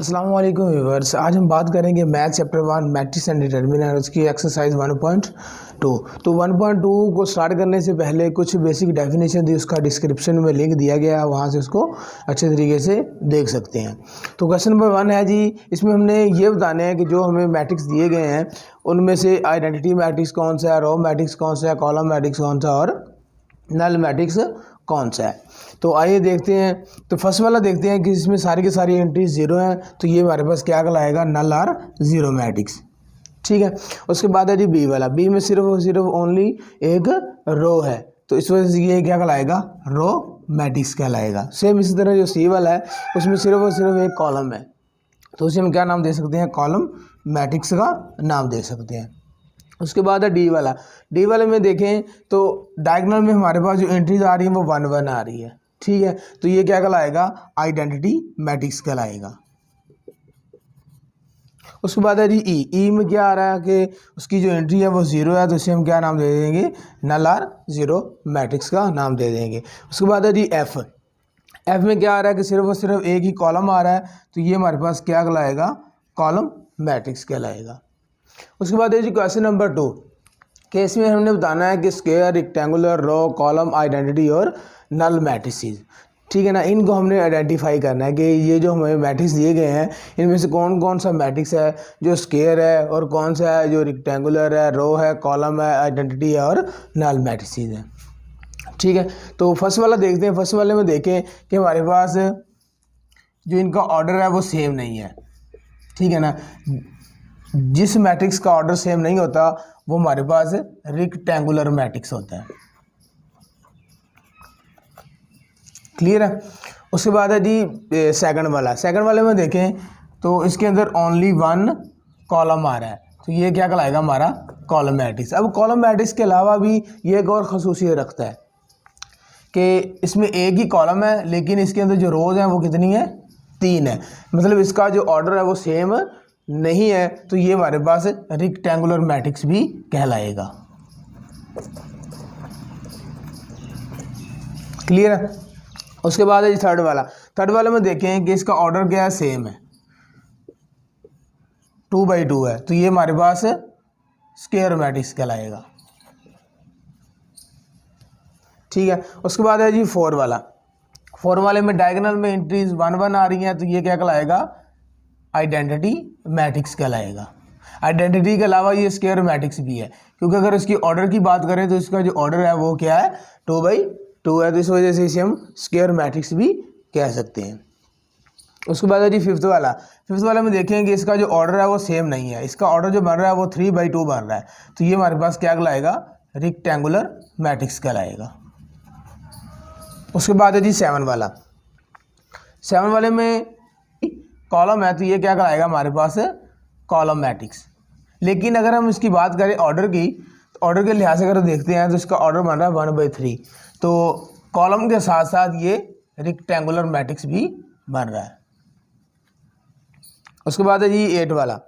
अस्सलाम वालेकुम व्यूअर्स। आज हम बात करेंगे math chapter 1 matrix and determinant उसकी एक्सरसाइज 1.2। तो 1.2 को स्टार्ट करने से पहले कुछ बेसिक डेफिनेशन थी, उसका डिस्क्रिप्शन में लिंक दिया गया है, वहाँ से उसको अच्छे तरीके से देख सकते हैं। तो क्वेश्चन नंबर 1 है जी, इसमें हमने ये बताना है कि जो हमें मैट्रिक्स दिए गए हैं उनमें से आइडेंटिटी मैट्रिक्स कौन सा है, रो मैट्रिक्स कौन सा है, कॉलम मैट्रिक्स कौन सा और नल मैट्रिक्स कौन सा है। तो आइए देखते हैं। तो फर्स्ट वाला देखते हैं कि इसमें सारी की सारी एंट्री जीरो हैं, तो ये हमारे पास क्या कहलाएगा, नल और जीरो मैट्रिक्स। ठीक है। उसके बाद है जी बी वाला, बी में सिर्फ और सिर्फ ओनली एक रो है, तो इस वजह से ये क्या कहलाएगा, रो मैट्रिक्स कहलाएगा। सेम इसी तरह जो सी वाला है उसमें सिर्फ और सिर्फ एक कॉलम है, तो उसे हम क्या नाम दे सकते हैं, कॉलम मैट्रिक्स का नाम दे सकते हैं। उसके बाद है डी वाला, डी वाले में देखें तो डायगोनल में हमारे पास जो एंट्रीज आ रही हैं वो 1 1 आ रही है। ठीक है, तो ये क्या कहलाएगा, आइडेंटिटी मैट्रिक्स कहलाएगा। उसके बाद है जी ई, ई में क्या आ रहा है कि उसकी जो एंट्री है वो जीरो है, तो इसे हम क्या नाम दे देंगे, नल और जीरो मैट्रिक्स का नाम दे देंगे। उसके बाद है जी एफ, एफ में क्या आ रहा है कि सिर्फ और सिर्फ एक ही कॉलम आ रहा है, तो ये हमारे पास क्या कहलाएगा, कॉलम मैट्रिक्स कहलाएगा। उसके बाद है जी क्वेश्चन नंबर 2 कि इसमें हमने बताना है कि स्क्वायर, रेक्टेंगुलर, रो, कॉलम, आइडेंटिटी और नल मैट्रिसेस। ठीक है ना, इनको हमने आइडेंटिफाई करना है कि ये जो हमें मैट्रिक्स दिए गए हैं इनमें से कौन कौन सा मैट्रिक्स है जो स्क्वायर है और कौन सा है जो रेक्टेंगुलर है, रो है, कॉलम है, आइडेंटिटी है और नल मैट्रिसेस है। ठीक है, तो फर्स्ट वाला देखते हैं। फर्स्ट वाले में देखें कि हमारे पास जो इनका ऑर्डर है वो सेम नहीं है। ठीक है ना, जिस मैट्रिक्स का ऑर्डर सेम नहीं होता वो हमारे पास रेक्टेंगुलर मैट्रिक्स होता है। क्लियर है। उसके बाद है जी सेकंड वाला, सेकंड वाले में देखें तो इसके अंदर ओनली 1 कॉलम आ रहा है, तो ये क्या कहलाएगा, हमारा कॉलम मैट्रिक्स। अब कॉलम मैट्रिक्स के अलावा भी ये एक और खसूसियत रखता है कि इसमें एक ही कॉलम है लेकिन इसके अंदर जो रोज हैं वो कितनी है, 3 है। मतलब इसका जो ऑर्डर है वो सेम नहीं है, तो ये हमारे पास रेक्टेंगुलर मैट्रिक्स भी कहलाएगा। क्लियर है। उसके बाद है जी थर्ड वाला, थर्ड वाले में देखें कि इसका ऑर्डर क्या है, सेम है, 2 by 2 है, तो ये हमारे पास स्क्वायर मैट्रिक्स कहलाएगा। ठीक है। उसके बाद है जी 4 वाला, 4 वाले में डायगोनल में एंट्रीज 1 1 आ रही हैं, तो ये क्या कहलाएगा, आइडेंटिटी मैट्रिक्स कहलाएगा। आइडेंटिटी के अलावा ये स्क्वायर मैट्रिक्स भी है, क्योंकि अगर इसकी ऑर्डर की बात करें तो इसका जो ऑर्डर है वो क्या है, 2 by 2 है, तो इस वजह से इसे हम स्क्वायर मैट्रिक्स भी कह सकते हैं। उसके बाद है जी फिफ्थ वाला, फिफ्थ वाले में देखें कि इसका जो ऑर्डर है वो सेम नहीं है, इसका ऑर्डर जो बन रहा है वो 3 by 2 बन रहा है, तो ये हमारे पास क्या कहलाएगा, रेक्टेंगुलर मैट्रिक्स कहलाएगा। उसके बाद है जी 7 वाला, 7 वाले में कॉलम है, तो ये क्या कहलाएगा, हमारे पास कॉलम मैट्रिक्स। लेकिन अगर हम इसकी बात करें ऑर्डर की, तो ऑर्डर के लिहाज से अगर देखते हैं तो इसका ऑर्डर बन रहा है 1 by 3, तो कॉलम के साथ साथ ये रेक्टेंगुलर मैट्रिक्स भी बन रहा है। उसके बाद है जी 8 वाला,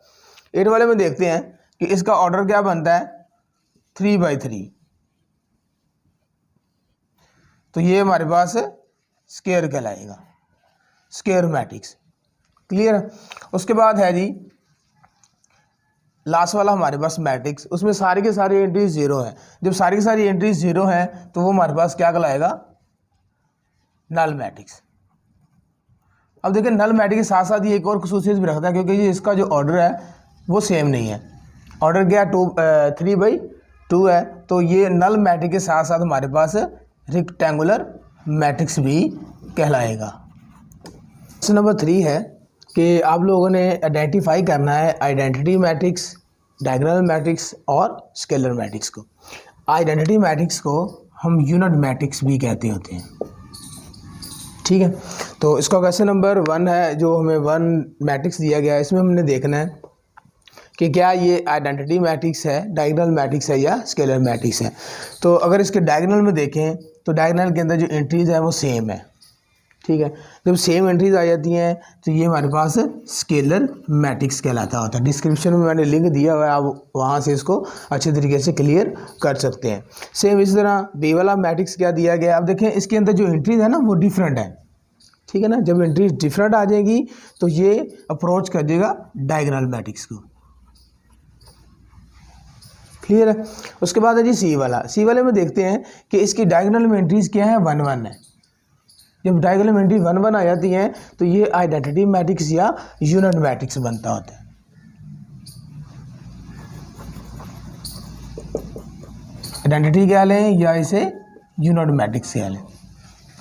8 वाले में देखते हैं कि इसका ऑर्डर क्या बनता है, 3 by 3, तो ये हमारे पास स्क्वायर कहलाएगा, स्क्वायर मैट्रिक्स। क्लियर है। उसके बाद है जी लास्ट वाला हमारे पास मैट्रिक्स, उसमें सारी की सारी एंट्रीज जीरो है। जब सारी की सारी एंट्रीज जीरो हैं तो वो हमारे पास क्या कहलाएगा, नल मैट्रिक्स। अब देखिए नल मैट्रिक्स के साथ साथ ये एक और खसूसियत भी रखता है, क्योंकि ये इसका जो ऑर्डर है वो सेम नहीं है, ऑर्डर क्या 3 by 2 है, तो ये नल मैट्रिक्स के साथ साथ हमारे पास रेक्टेंगुलर मैट्रिक्स भी कहलाएगा। क्वेश्चन नंबर 3 है कि आप लोगों ने आइडेंटिफाई करना है आइडेंटिटी मैट्रिक्स, डायगोनल मैट्रिक्स और स्केलर मैट्रिक्स को। आइडेंटिटी मैट्रिक्स को हम यूनिट मैट्रिक्स भी कहते होते हैं। ठीक है, तो इसका क्वेश्चन नंबर 1 है, जो हमें 1 मैट्रिक्स दिया गया है, इसमें हमने देखना है कि क्या ये आइडेंटिटी मैट्रिक्स है, डायगोनल मैट्रिक्स है या स्केलर मैट्रिक्स है। तो अगर इसके डायगोनल में देखें तो डायगोनल के अंदर जो एंट्रीज है वो सेम है। ठीक है, जब सेम एंट्रीज आ जाती हैं तो ये हमारे पास स्केलर मैट्रिक्स कहलाता होता है। डिस्क्रिप्शन में मैंने लिंक दिया हुआ है, आप वहाँ से इसको अच्छे तरीके से क्लियर कर सकते हैं। सेम इसी तरह बी वाला मैट्रिक्स क्या दिया गया है, अब देखें इसके अंदर जो एंट्रीज है ना वो डिफरेंट है। ठीक है ना। जब एंट्रीज डिफरेंट आ जाएगी तो ये अप्रोच कर देगा डायगोनल मैट्रिक्स को। क्लियर है। उसके बाद है जी सी वाला। सी वाले में देखते हैं कि इसकी डायगोनल में एंट्रीज क्या है, 1 1 है। जब डायगोनल में एंट्री 1 1 आ जाती हैं तो ये आइडेंटिटी मैट्रिक्स या यूनिट मैट्रिक्स बनता होता है। आइडेंटिटी क्या लें या इसे यूनिट मैट्रिक्स क्या लें।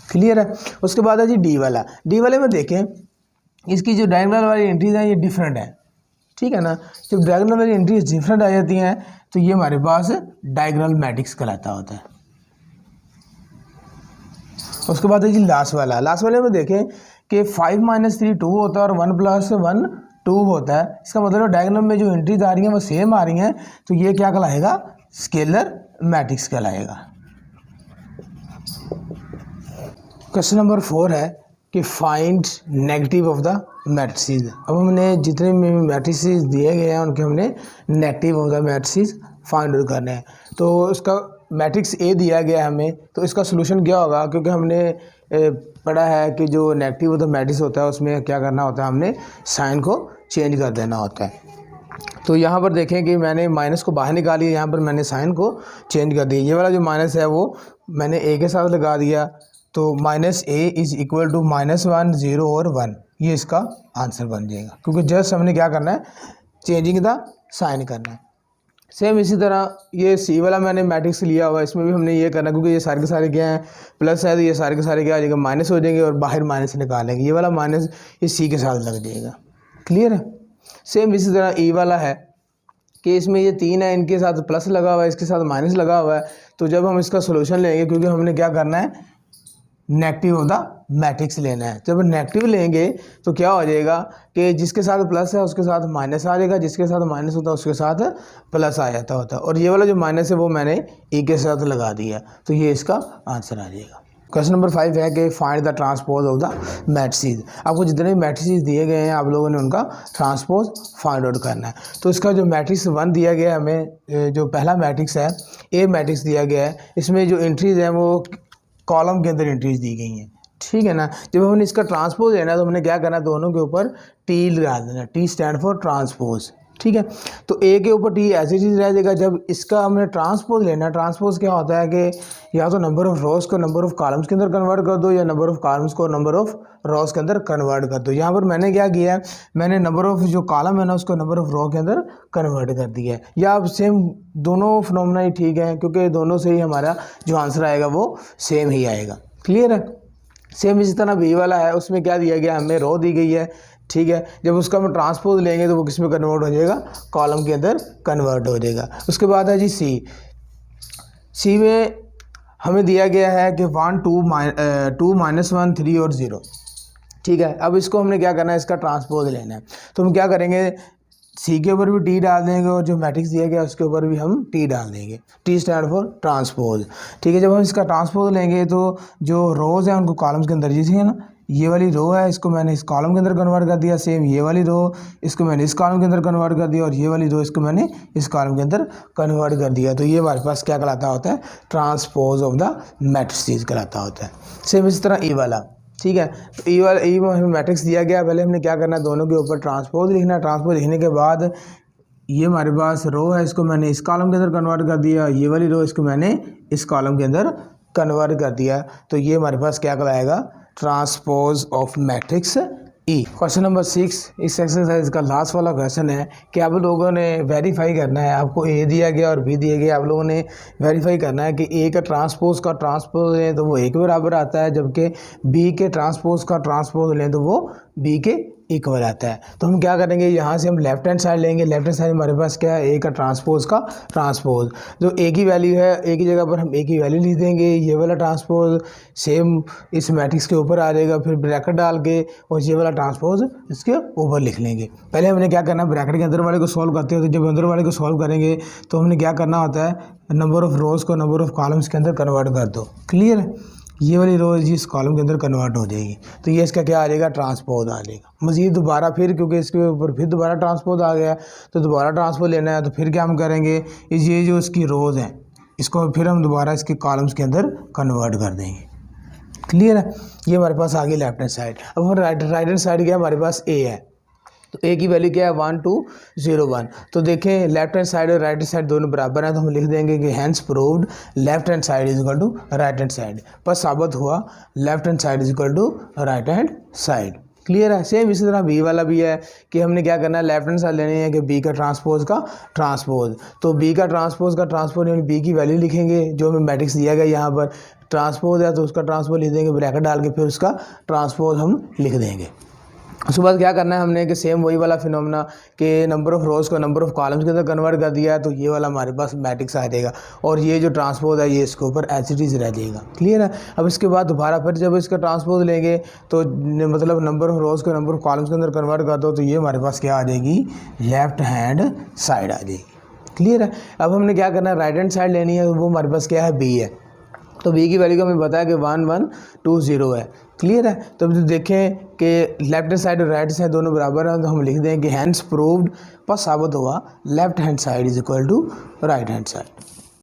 क्लियर है। उसके बाद है जी डी वाला। डी वाले में देखें इसकी जो डायगोनल वाली एंट्रीज हैं ये डिफरेंट है, ठीक है ना। जब डायगोनल वाली एंट्रीज डिफरेंट आ जाती हैं तो ये हमारे पास डायगोनल मैट्रिक्स कहलाता होता है। उसके बाद है जी लास्ट वाला। लास्ट वाले में देखें कि 5 - 3 2 होता है और 1 + 1 2 होता है। इसका मतलब डायगोनल में जो एंट्रीज आ रही हैं वो सेम आ रही हैं, तो ये क्या कहलाएगा, स्केलर मैट्रिक्स कहलाएगा। क्वेश्चन नंबर 4 है कि find negative of the matrices. अब हमने जितने मैट्रिसेस दिए गए हैं उनके हमने negative of the matrices find out करने हैं। तो इसका मैट्रिक्स ए दिया गया है हमें, तो इसका सोल्यूशन क्या होगा, क्योंकि हमने पढ़ा है कि जो नेगेटिव ऑफ द मैट्रिक्स होता है उसमें क्या करना होता है, हमने साइन को चेंज कर देना होता है। तो यहाँ पर देखें कि मैंने माइनस को बाहर निकाली है, यहाँ पर मैंने साइन को चेंज कर दिया। ये वाला जो माइनस है वो मैंने ए के साथ लगा दिया, तो -a इज़ इक्वल टू -1 0 और 1, ये इसका आंसर बन जाएगा, क्योंकि जस्ट हमने क्या करना है, चेंजिंग द साइन करना है। सेम इसी तरह ये सी वाला मैंने मैट्रिक्स लिया हुआ है, इसमें भी हमने ये करना है, क्योंकि ये सारे के सारे क्या हैं, प्लस है, तो ये सारे के सारे क्या आ जाएगा, माइनस हो जाएंगे और बाहर माइनस निकालेंगे। ये वाला माइनस इस सी के साथ लग जाएगा। क्लियर है। सेम इसी तरह ई वाला है कि इसमें ये 3 है, इनके साथ प्लस लगा हुआ है, इसके साथ माइनस लगा हुआ है। तो जब हम इसका सोल्यूशन लेंगे, क्योंकि हमने क्या करना है, नेगेटिव ऑफ द मैट्रिक्स लेना है। जब नेगेटिव लेंगे तो क्या हो जाएगा कि जिसके साथ प्लस है उसके साथ माइनस आ जाएगा, जिसके साथ माइनस होता है उसके साथ प्लस आ जाता होता है। और ये वाला जो माइनस है वो मैंने ई के साथ लगा दिया, तो ये इसका आंसर आ जाएगा। क्वेश्चन नंबर 5 है कि find the transpose of the matrices. आपको जितने भी मैट्रिसेस दिए गए हैं आप लोगों ने उनका ट्रांसपोज फाइंड आउट करना है। तो इसका जो मैट्रिक्स 1 दिया गया है हमें, जो पहला मैट्रिक्स है ए मैट्रिक्स दिया गया है, इसमें जो एंट्रीज हैं वो कॉलम के अंदर एंट्रीज दी गई हैं, ठीक है ना। जब हमने इसका ट्रांसपोज लेना है तो हमने क्या करना है, दोनों के ऊपर टी लगा देना, टी स्टैंड फॉर ट्रांसपोज, ठीक है। तो ए के ऊपर टी ऐसी चीज़ रह जाएगा। जब इसका हमने ट्रांसपोज लेना है, ट्रांसपोज क्या होता है कि या तो नंबर ऑफ रोज को नंबर ऑफ कॉलम्स के अंदर कन्वर्ट कर दो, या नंबर ऑफ कॉलम्स को नंबर ऑफ रोज के अंदर कन्वर्ट कर दो। यहाँ पर मैंने क्या किया है, मैंने नंबर ऑफ जो कॉलम है ना उसको नंबर ऑफ रो के अंदर कन्वर्ट कर दिया है। या अब सेम दोनों फिनोमेना ही ठीक है, क्योंकि दोनों से ही हमारा जो आंसर आएगा वो सेम ही आएगा। क्लियर है। सेम इसी तरह बी वाला है, उसमें क्या दिया गया, हमें रो दी गई है, ठीक है। जब उसका हम ट्रांसपोज लेंगे तो वो किस में कन्वर्ट हो जाएगा, कॉलम के अंदर कन्वर्ट हो जाएगा। उसके बाद है जी सी। सी में हमें दिया गया है कि 1 2 -1 3 और 0, ठीक है। अब इसको हमने क्या करना है, इसका ट्रांसपोज लेना है। तो हम क्या करेंगे, सी के ऊपर भी टी डाल देंगे और जो मैट्रिक्स दिया गया उसके ऊपर भी हम टी डाल देंगे, टी स्टैंड फॉर ट्रांसपोज, ठीक है। जब हम इसका ट्रांसपोज लेंगे तो जो रोज़ हैं उनको कॉलम्स के अंदर, जैसे है ना ये वाली रो है, इसको मैंने इस कॉलम के अंदर कन्वर्ट कर दिया। सेम ये वाली रो, इसको मैंने इस कॉलम के अंदर कन्वर्ट कर दिया, और ये वाली रो इसको मैंने इस कॉलम के अंदर कन्वर्ट कर दिया। तो ये हमारे पास क्या कहलाता होता है, ट्रांसपोज ऑफ द मैट्रिसेस कहलाता होता है। सेम इस तरह ई वाला, ठीक है। तो ई वाला, ई में हमें मैट्रिक्स दिया गया, पहले हमने क्या करना है, दोनों के ऊपर ट्रांसपोज लिखना है। ट्रांसपोज लिखने के बाद ये हमारे पास रो है, इसको मैंने इस कॉलम के अंदर कन्वर्ट कर दिया, ये वाली रो इसको मैंने इस कॉलम के अंदर कन्वर्ट कर दिया। तो ये हमारे पास क्या कहलाएगा, transpose of matrix E. Question number 6 इस एक्सरसाइज का लास्ट वाला क्वेश्चन है कि आप लोगों ने वेरीफाई करना है, आपको ए दिया गया और बी दिया गया, आप लोगों ने वेरीफाई करना है कि ए का ट्रांसपोज लें तो वो ए के बराबर आता है, जबकि बी के ट्रांसपोज का ट्रांसपोज लें तो वो बी के इक्वल आता है। तो हम क्या करेंगे, यहाँ से हम लेफ्ट हैंड साइड लेंगे। लेफ्ट हैंड साइड हमारे पास क्या है, ए का ट्रांसपोज जो ए की वैल्यू है, ए की जगह पर हम ए की वैल्यू लिख देंगे। ये वाला ट्रांसपोज सेम इस मैट्रिक्स के ऊपर आ जाएगा, फिर ब्रैकेट डाल के और ये वाला ट्रांसपोज इसके ऊपर लिख लेंगे। पहले हमने क्या करना है, ब्रैकेट के अंदर वाले को सॉल्व करते हैं। तो जब अंदर वाले को सॉल्व करेंगे तो हमने क्या करना होता है, नंबर ऑफ रोज़ को नंबर ऑफ कॉलम्स के अंदर कन्वर्ट कर दो। क्लियर है। ये वाली रो इस कॉलम के अंदर कन्वर्ट हो जाएगी, तो ये इसका क्या आ जाएगा, ट्रांसपोज आ जाएगा। मज़ीद दोबारा फिर, क्योंकि इसके ऊपर फिर दोबारा ट्रांसपोज आ गया, तो दोबारा ट्रांसपोज लेना है, तो फिर क्या हम करेंगे, ये जो इसकी रोज़ हैं इसको फिर हम दोबारा इसके कॉलम्स के अंदर कन्वर्ट कर देंगे। क्लियर है। ये हमारे पास आ गई लेफ्ट हैंड साइड। अब हम राइट हैंड साइड क्या है, हमारे पास ए है, तो ए की वैल्यू क्या है 1 2 0 1। तो देखें लेफ्ट हैंड साइड और राइट हैंड साइड दोनों बराबर हैं, तो हम लिख देंगे कि hence proved left hand side is equal to right hand side. पर साबित हुआ left hand side is equal to right hand side. Clear है। सेम इसी तरह बी वाला भी है कि हमने क्या करना है, लेफ्ट हैंड साइड लेनी है कि बी का ट्रांसपोज का ट्रांसपोज। तो बी का ट्रांसपोज का ट्रांसपोज यानी बी की वैल्यू लिखेंगे जो हमें मैट्रिक्स दिया गया यहाँ पर, ट्रांसपोज है तो उसका ट्रांसपोज लिख देंगे ब्रैकेट डाल के, फिर उसका ट्रांसपोज हम लिख देंगे। उसके बाद क्या करना है हमने कि सेम वही वाला फिनोमेना कि नंबर ऑफ रोज़ को नंबर ऑफ कॉलम्स के अंदर कन्वर्ट कर दिया है, तो ये वाला हमारे पास मैट्रिक्स आ जाएगा और ये जो ट्रांसपोज है ये इसके ऊपर एज इट इज़ रह जाएगा। क्लियर है। अब इसके बाद दोबारा फिर जब इसका ट्रांसपोज लेंगे तो मतलब नंबर ऑफ रोज़ को नंबर ऑफ कॉलम्स के अंदर कन्वर्ट कर दो, तो ये हमारे पास क्या आ जाएगी, लेफ्ट हैंड साइड आ जाएगी। क्लियर है। अब हमने क्या करना है, राइट हैंड साइड लेनी है, वो हमारे पास क्या है, बी है। तो बी की वैल्यू का हमें बताया कि 1 1 2 0 है। क्लियर है। तो अब देखें कि लेफ्ट हैंड साइड और राइट साइड दोनों बराबर हैं, तो हम लिख दें कि हैंस प्रूव्ड, पर साबित हुआ left hand side is equal to right hand side.